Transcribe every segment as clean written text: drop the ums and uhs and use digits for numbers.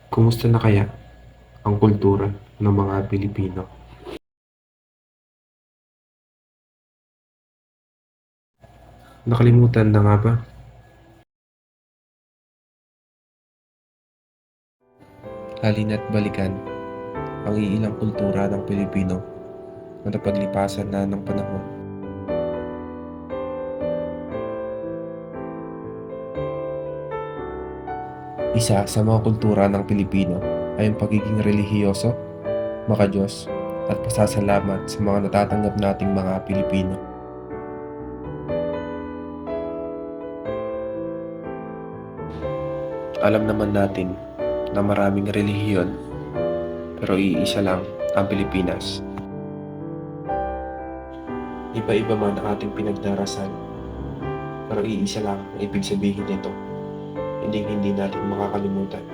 Kumusta na kaya ang kultura ng mga Pilipino? Nakalimutan na nga ba? Halina't balikan ang iilang kultura ng Pilipino na napaglipasan na ng panahon. Isa sa mga kultura ng Pilipino ay ang pagiging relihiyoso, makadiyos, at pasasalamat sa mga natatanggap nating mga Pilipino. Alam naman natin na maraming relihiyon, pero iisa lang ang Pilipinas. Iba-iba man ang ating pinagdarasal, pero iisa lang ang ibig sabihin nito. Hindi natin makakalimutan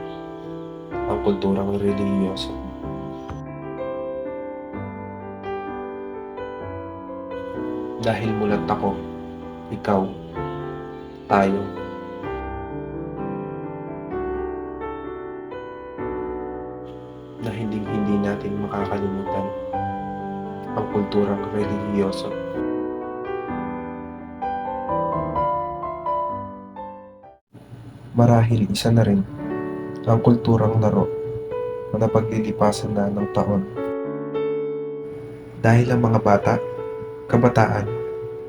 ang kulturang relihiyoso. Dahil mulat ako, ikaw, tayo, na hindi natin makakalimutan ang kulturang relihiyoso. Marahil isa na rin ang kulturang laro na napaglilipasan na ng taon. Dahil ang mga kabataan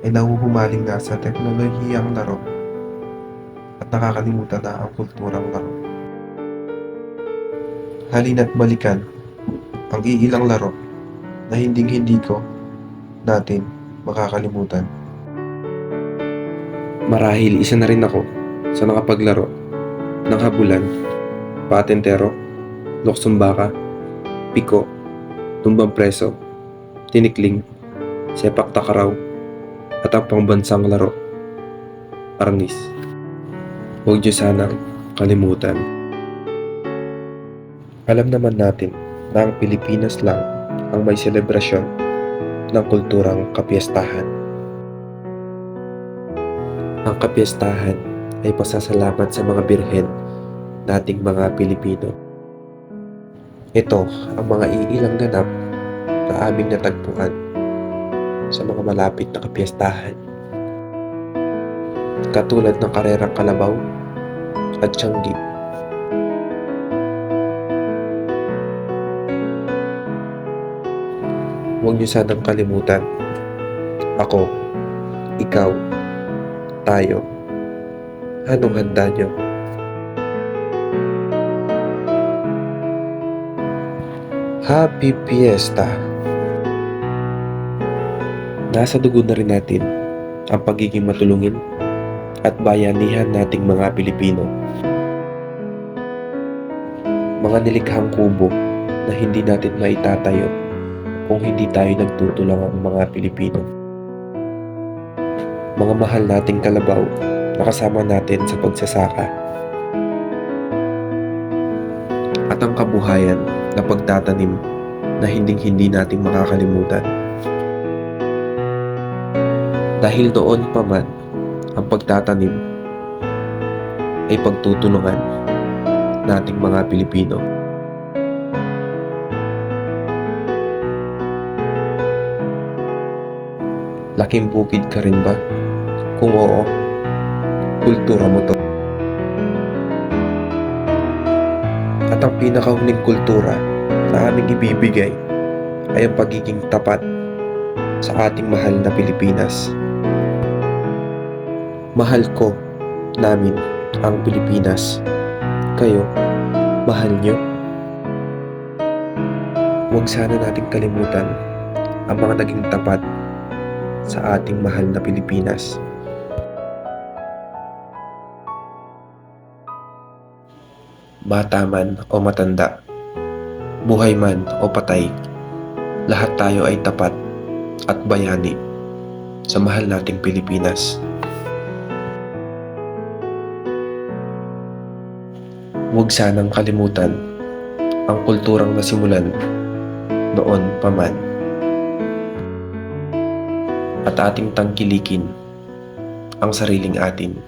ay nahuhumaling na sa teknolohiyang laro at nakakalimutan na ang kulturang laro. Halina't balikan ang iilang laro na hindi ko natin makakalimutan. Marahil isa na rin ako sa nakapaglaro ng habulan, patentero, luksong baka, piko, tumbang preso, tinikling, sepak takraw, at ang pangbansang laro, arnis. Huwag niyo sanang kalimutan. Alam naman natin na ang Pilipinas lang ang may selebrasyon ng kulturang kapiyastahan. Ang kapiyastahan ay pasasalamat sa mga birhen nating mga Pilipino. Ito ang mga iilang ganap na aming natagpuan sa mga malapit na kapiyastahan. Katulad ng karerang kalabaw at tianggi. Huwag niyo sanang kalimutan. Ako, ikaw, tayo. Anong handa niyo? Happy Fiesta! Nasa dugo na rin natin ang pagiging matulungin at bayanihan nating mga Pilipino. Mga nilikhang kubo na hindi natin maitatayo kung hindi tayo nagtutulungan mga Pilipino. Mga mahal nating kalabaw na kasama natin sa pagsasaka. At ang kabuhayan na pagtatanim na hindi natin makakalimutan. Dahil doon pa man ang pagtatanim ay pagtutulungan nating mga Pilipino. Laking bukid ka rin ba? Kung oo, kultura mo to. At ang pinakahuling kultura na aming ibibigay ay ang pagiging tapat sa ating mahal na Pilipinas. Mahal ko namin ang Pilipinas. Kayo, mahal nyo? Huwag sana nating kalimutan ang mga naging tapat sa ating mahal na Pilipinas. Bata man o matanda, buhay man o patay, lahat tayo ay tapat at bayani sa mahal nating Pilipinas. Huwag sanang kalimutan ang kulturang nasimulan noon pa man. At ating tangkilikin ang sariling atin.